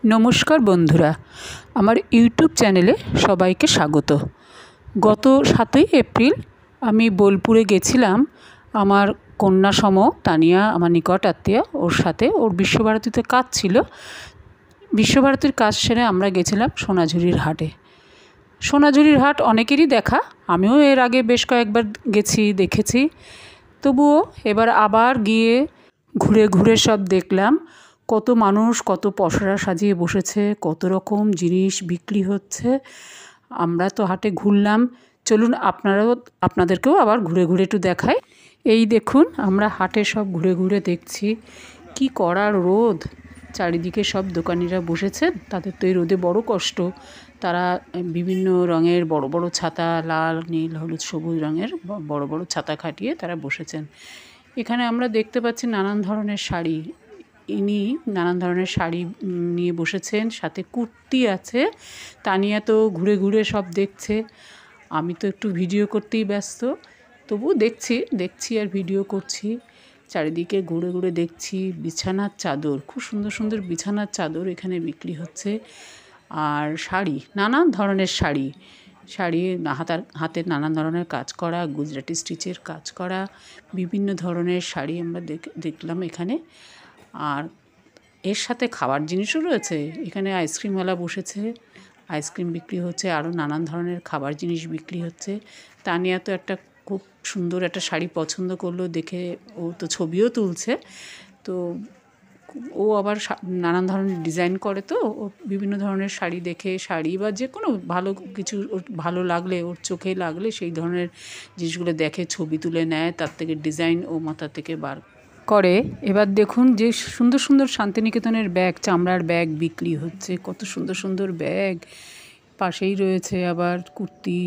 নমস্কার বন্ধুরা, আমার ইউটিউব চ্যানেলে সবাইকে স্বাগত। গত 7ই এপ্রিল আমি বোলপুরে গেছিলাম। আমার কন্যা সম তানিয়া আমার নিকট আত্মীয়া, ওর সাথে ওর বিশ্বভারতীতে কাজ ছিল। বিশ্বভারতীর কাজ সেরে আমরা গেছিলাম সোনাঝুরির হাটে। সোনাঝুরির হাট অনেকেরই দেখা, আমিও এর আগে বেশ কয়েকবার গেছি, দেখেছি। তবুও এবার আবার গিয়ে ঘুরে ঘুরে সব দেখলাম। কত মানুষ, কত পসরা সাজিয়ে বসেছে, কত রকম জিনিস বিক্রি হচ্ছে। আমরা তো হাটে ঘুরলাম, চলুন আপনাদেরকেও আবার ঘুরে ঘুরে একটু দেখাই। এই দেখুন, আমরা হাটে সব ঘুরে ঘুরে দেখছি। কি কড়া রোদ, চারিদিকে সব দোকানিরা বসেছেন। তাদের তো এই রোদে বড় কষ্ট। তারা বিভিন্ন রঙের বড় বড় ছাতা, লাল, নীল, হলুদ, সবুজ রঙের বড় বড় ছাতা খাটিয়ে তারা বসেছেন। এখানে আমরা দেখতে পাচ্ছি নানান ধরনের শাড়ি। ইনি নানান ধরনের শাড়ি নিয়ে বসেছেন, সাথে কুর্তি আছে। তানিয়া তো ঘুরে ঘুরে সব দেখছে। আমি তো একটু ভিডিও করতেই ব্যস্ত, তবুও দেখছি আর ভিডিও করছি। চারিদিকে ঘুরে ঘুরে দেখছি বিছানার চাদর, খুব সুন্দর সুন্দর বিছানার চাদর এখানে বিক্রি হচ্ছে। আর শাড়ি, নানান ধরনের শাড়ি হাতের নানান ধরনের কাজ করা, গুজরাটি স্টিচের কাজ করা বিভিন্ন ধরনের শাড়ি আমরা দেখলাম এখানে। আর এর সাথে খাবার জিনিসও রয়েছে। এখানে আইসক্রিমওয়ালা বসেছে, আইসক্রিম বিক্রি হচ্ছে, আরও নানান ধরনের খাবার জিনিস বিক্রি হচ্ছে। তানিয়া তো একটা খুব সুন্দর একটা শাড়ি পছন্দ করলো, দেখে ও তো ছবিও তুলছে। তো ও আবার নানান ধরনের ডিজাইন করে, তো ও বিভিন্ন ধরনের শাড়ি দেখে, শাড়ি বা যে কোনো ভালো কিছু ওর ভালো লাগলে, ওর চোখে লাগলে সেই ধরনের জিনিসগুলো দেখে, ছবি তুলে নেয়, তার থেকে ডিজাইন ও মাথা থেকে বার করে। এবার দেখুন যে সুন্দর সুন্দর শান্তিনিকেতনের ব্যাগ, চামড়ার ব্যাগ বিক্রি হচ্ছে। কত সুন্দর সুন্দর ব্যাগ। পাশেই রয়েছে আবার কুর্তি,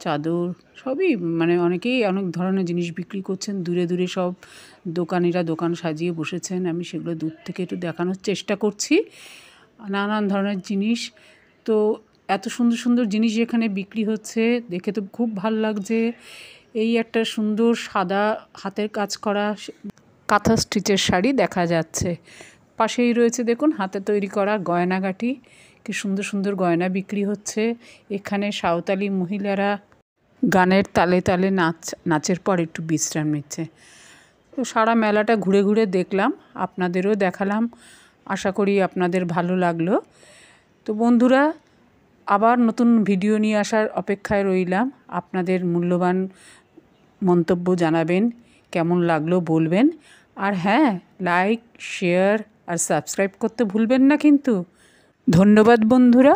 চাদর, সবই মানে অনেকেই অনেক ধরনের জিনিস বিক্রি করছেন। দূরে দূরে সব দোকানিরা দোকান সাজিয়ে বসেছেন। আমি সেগুলো দূর থেকে একটু দেখানোর চেষ্টা করছি। নানান ধরনের জিনিস, তো এত সুন্দর সুন্দর জিনিস এখানে বিক্রি হচ্ছে, দেখে তো খুব ভালো লাগছে। এই একটা সুন্দর সাদা হাতের কাজ করা কাঁথা স্টিচের শাড়ি দেখা যাচ্ছে। পাশেই রয়েছে দেখুন হাতে তৈরি করা গয়নাগাটি, কি সুন্দর সুন্দর গয়না বিক্রি হচ্ছে। এখানে সাঁওতালি মহিলারা গানের তালে তালে নাচের পর একটু বিশ্রাম নিচ্ছে। তো সারা মেলাটা ঘুরে ঘুরে দেখলাম, আপনাদেরও দেখালাম। আশা করি আপনাদের ভালো লাগলো। তো বন্ধুরা, আবার নতুন ভিডিও নিয়ে আসার অপেক্ষায় রইলাম। আপনাদের মূল্যবান মন্তব্য জানাবেন, কেমন লাগলো বলবেন। আর হ্যাঁ, লাইক, শেয়ার আর সাবস্ক্রাইব করতে ভুলবেন না কিন্তু। ধন্যবাদ বন্ধুরা।